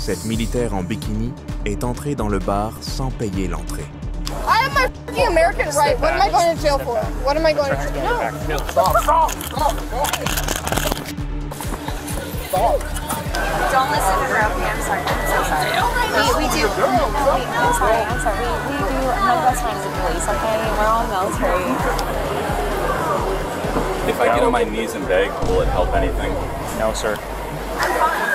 Cette militaire en bikini est entrée dans le bar sans payer l'entrée. I have my f***ing American right. What am I going to jail for? What am I going to jail for? No. Stop. Don't listen to her. Okay, I'm sorry. I'm so sorry. We do. Wait, I'm sorry. We do. My best friend is in police, okay? We're all military. If I get on my knees and beg, will it help anything? No, sir. I'm fine.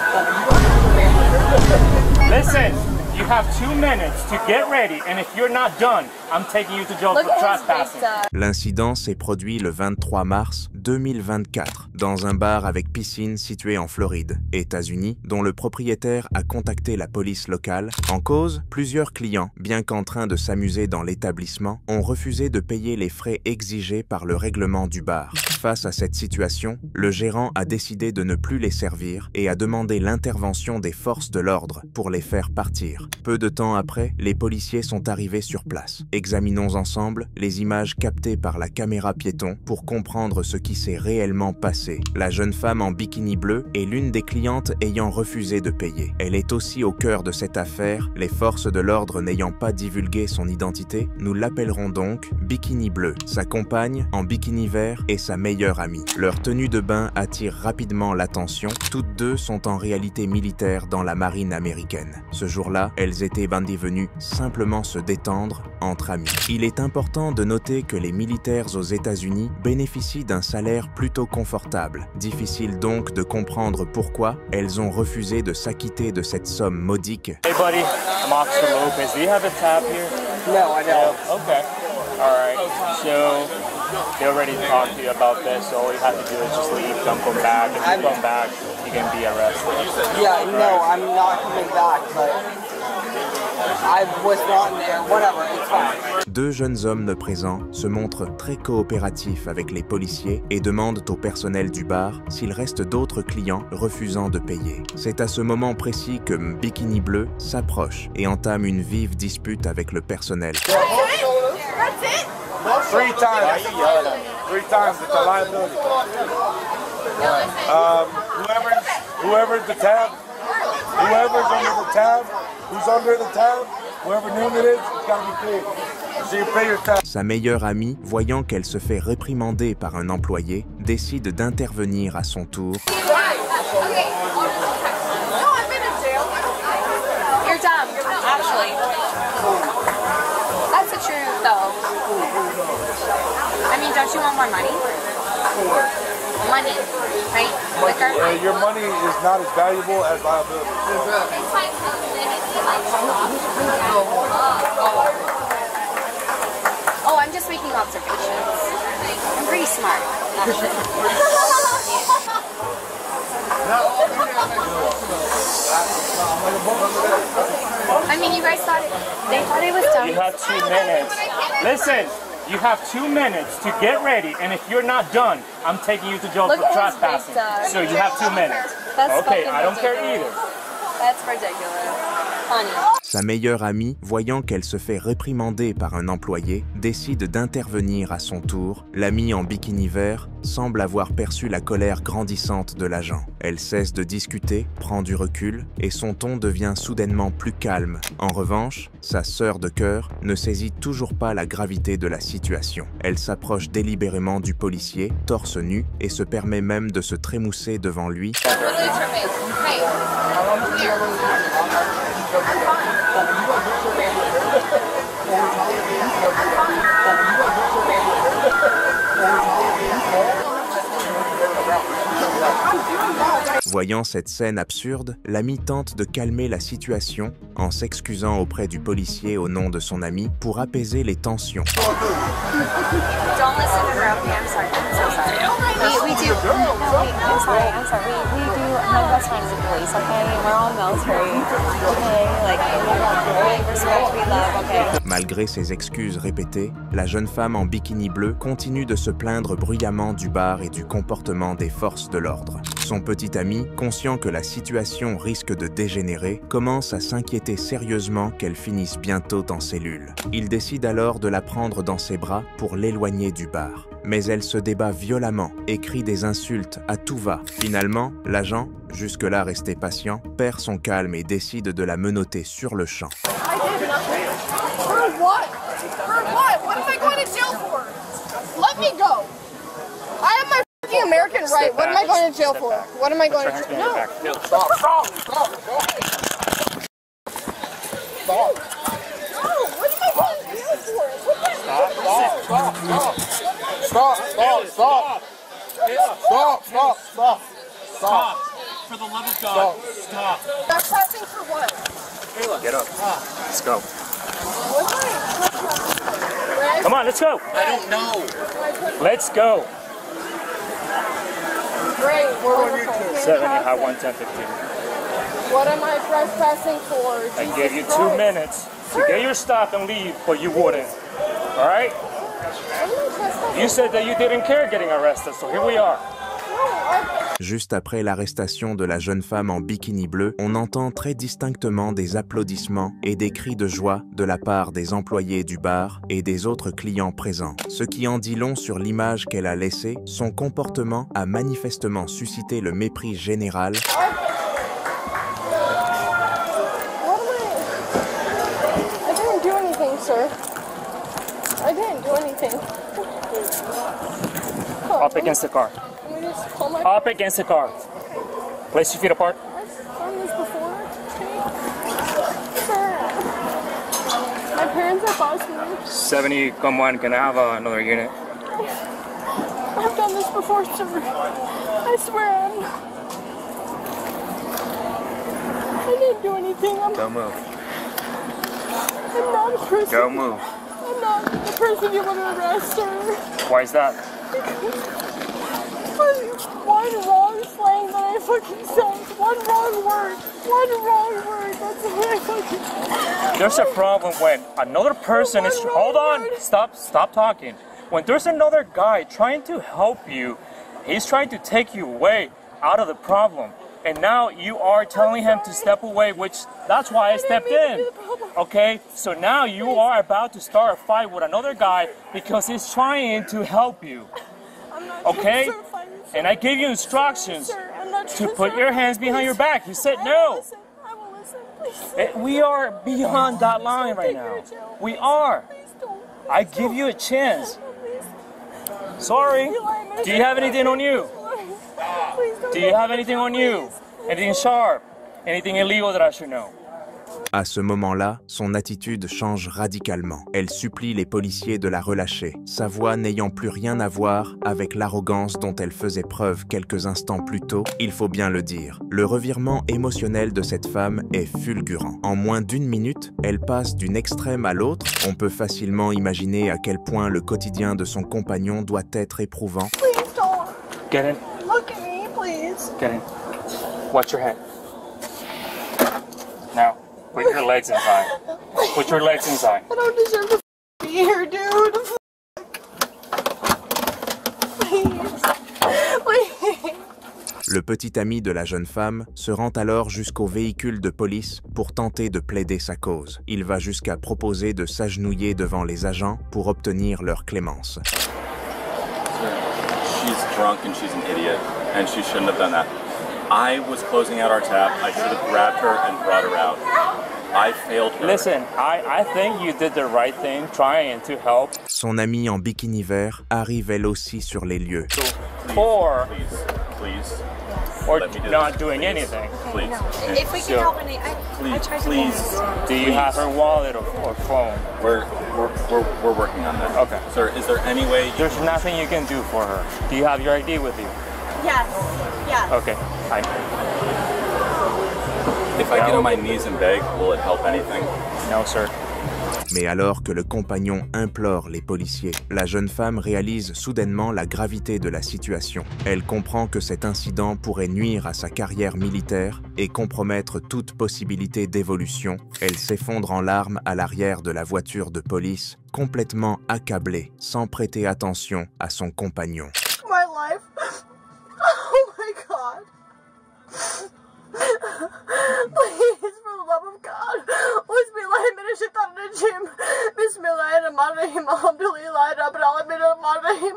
Listen, you have 2 minutes to get ready, and if you're not done, I'm taking you to jail Look for at his trespassing. big stuff. L'incident s'est produit le 23 mars 2024 dans un bar avec piscine situé en Floride, États-Unis, dont le propriétaire a contacté la police locale. En cause, plusieurs clients, bien qu'en train de s'amuser dans l'établissement, ont refusé de payer les frais exigés par le règlement du bar. Face à cette situation, le gérant a décidé de ne plus les servir et a demandé l'intervention des forces de l'ordre pour les faire partir. Peu de temps après, les policiers sont arrivés sur place. Examinons ensemble les images captées par la caméra piéton pour comprendre ce qui s'est réellement passé. La jeune femme en bikini bleu est l'une des clientes ayant refusé de payer. Elle est aussi au cœur de cette affaire. Les forces de l'ordre n'ayant pas divulgué son identité, nous l'appellerons donc Bikini Bleu. Sa compagne, en bikini vert, est sa meilleure amie. Leur tenue de bain attire rapidement l'attention. Toutes deux sont en réalité militaires dans la marine américaine. Ce jour-là, elles étaient venues simplement se détendre entre amis. Il est important de noter que les militaires aux États-Unis bénéficient d'un salaire plutôt confortable. Difficile donc de comprendre pourquoi elles ont refusé de s'acquitter de cette somme modique. Hey buddy, I'm Officer Lopez. Do you have a tab here? No, I don't. Okay. All right. So they already talked to you about this, so all you have to do is just leave. Don't come back. If you come back, you can be arrested. Yeah, no, I'm not coming back, but I was not in there. Whatever, it's fine. Deux jeunes hommes présents se montrent très coopératifs avec les policiers et demandent au personnel du bar s'il reste d'autres clients refusant de payer. C'est à ce moment précis que Bikini Bleu s'approche et entame une vive dispute avec le personnel. That's it? 3 times. 3 times. It's a liability. Whoever's the tab, whoever's under the tab, who's under the tab, whoever name it is, it's got to be paid. So you pay your tab. Sa meilleure amie, voyant qu'elle se fait réprimander par un employé, décide d'intervenir à son tour. You're dumb, actually. That's the truth, though. I mean, don't you want more money? Money, right? Liquor? Your money is not as valuable as liability. Oh, I'm just making observations. I'm pretty smart, actually. I mean, you guys thought they thought it was dumb. You have 2 minutes. Listen, you have 2 minutes to get ready, and if you're not done, I'm taking you to jail Look for at his trespassing. big stuff. So you have 2 minutes. That's Okay, fucking I don't care ridiculous. either. That's ridiculous. Funny. Sa meilleure amie, voyant qu'elle se fait réprimander par un employé, décide d'intervenir à son tour. L'amie en bikini vert semble avoir perçu la colère grandissante de l'agent. Elle cesse de discuter, prend du recul et son ton devient soudainement plus calme. En revanche, sa sœur de cœur ne saisit toujours pas la gravité de la situation. Elle s'approche délibérément du policier, torse nu, et se permet même de se trémousser devant lui. Voyant cette scène absurde, l'ami tente de calmer la situation en s'excusant auprès du policier au nom de son ami pour apaiser les tensions. Don't listen to her. Okay, I'm sorry. I'm so sorry. We do. No, wait, I'm sorry. We do. My best friend is in police, okay? We're all military, okay? Like, we respect, we love, okay? Malgré ses excuses répétées, la jeune femme en bikini bleu continue de se plaindre bruyamment du bar et du comportement des forces de l'ordre. Son petit ami, conscient que la situation risque de dégénérer, commence à s'inquiéter sérieusement qu'elle finisse bientôt en cellule. Il décide alors de la prendre dans ses bras pour l'éloigner du bar. mais elle se débat violemment et crie des insultes à tout va. Finalement, l'agent, jusque-là resté patient, perd son calme et décide de la menotter sur le champ. For what? For what? What am I going to jail for? Let me go. I have my fucking American right. What am I going to jail for? What am I going to jail for? No. Stop. Stop. Stop. Stop. No, what am I going to jail for? Stop. Stop. Stop. Stop. Stop. Stop. Stop. Stop. Stop. Stop. For the love of God, stop. Trespassing for what? Get up. Let's go. What am I? Come on, let's go. I don't know. Let's go. Great. Wonderful. 70, high 1, 10, 15. What am I trespassing for? I gave you 2 minutes to get your stuff and leave, but you wouldn't. All right? You said that you didn't care getting arrested, so here we are. Juste après l'arrestation de la jeune femme en bikini bleu, on entend très distinctement des applaudissements et des cris de joie de la part des employés du bar et des autres clients présents. Ce qui en dit long sur l'image qu'elle a laissée, son comportement a manifestement suscité le mépris général. I didn't do anything, sir. I didn't do anything. Up against the car. Up against the car. Place your feet apart. I've done this before. Sir, my parents are Bosnian. 70, come on, can I have another unit? I've done this before, sir. I swear I didn't do anything. Don't move. I'm not a person. Don't move. I'm not the person you want to arrest, sir. Why is that? One wrong slang that I fucking said. One wrong word. That's what I fucking... There's a problem when another person is... Hold on. Stop talking. When there's another guy trying to help you, he's trying to take you away out of the problem. And now you are telling him to step away, which that's why I stepped in. Okay? So now you are about to start a fight with another guy because he's trying to help you. Okay? And I gave you instructions to put your hands behind your back. You said no. I will listen, please. We are beyond that line right now. We are. I give you a chance. Sorry. Do you have anything on you? Do you have anything on you? Anything sharp? Anything illegal that I should know? À ce moment-là, son attitude change radicalement. Elle supplie les policiers de la relâcher, sa voix n'ayant plus rien à voir avec l'arrogance dont elle faisait preuve quelques instants plus tôt, il faut bien le dire. Le revirement émotionnel de cette femme est fulgurant. En moins d'1 minute, elle passe d'une extrême à l'autre. On peut facilement imaginer à quel point le quotidien de son compagnon doit être éprouvant. Please don't. Get in. Look at me, please. Get in. Watch your head. Now, put your legs inside. Put your legs inside. I don't deserve to be here, dude. Please. Please. Le petit ami de la jeune femme se rend alors jusqu'au véhicule de police pour tenter de plaider sa cause. Il va jusqu'à proposer de s'agenouiller devant les agents pour obtenir leur clémence. She's drunk and she's an idiot, and she shouldn't have done that. I was closing out our tab. I should have grabbed her and brought her out. I failed her. Listen, I think you did the right thing trying to help. Son amie en bikini vert arrive elle aussi sur les lieux. Or Let me do not this. doing anything. Please. If we can help, I tried to Please. Do you have her wallet or phone? We're working on that. Okay. Sir, is there any way? There's nothing you can do for her. Do you have your ID with you? Yes. Yeah. Okay. Fine. If I get on my knees and beg, will it help anything? No, sir. Mais alors que le compagnon implore les policiers, la jeune femme réalise soudainement la gravité de la situation. Elle comprend que cet incident pourrait nuire à sa carrière militaire et compromettre toute possibilité d'évolution. Elle s'effondre en larmes à l'arrière de la voiture de police, complètement accablée, sans prêter attention à son compagnon. My life. Oh my God. Please, for the love of God. Bismillahirrahmanirrahim. Bismillahirrahmanirrahim. Alhamdulillahirrahmanirrahim.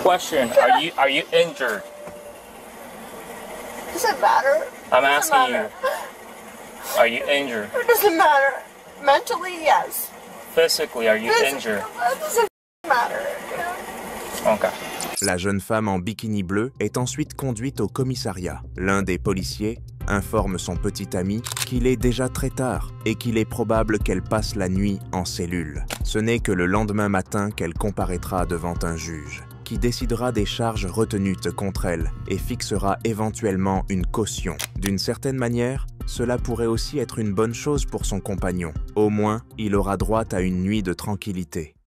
question. Are you injured? Does it matter? I'm Doesn't asking matter. you. Are you injured? It doesn't matter. Mentally, yes. Physically, are you Physically, injured? it doesn't matter. Okay. La jeune femme en bikini bleu est ensuite conduite au commissariat. L'un des policiers informe son petit ami qu'il est déjà très tard et qu'il est probable qu'elle passe la nuit en cellule. Ce n'est que le lendemain matin qu'elle comparaîtra devant un juge, qui décidera des charges retenues contre elle et fixera éventuellement une caution. D'une certaine manière, cela pourrait aussi être une bonne chose pour son compagnon. Au moins, il aura droit à une nuit de tranquillité.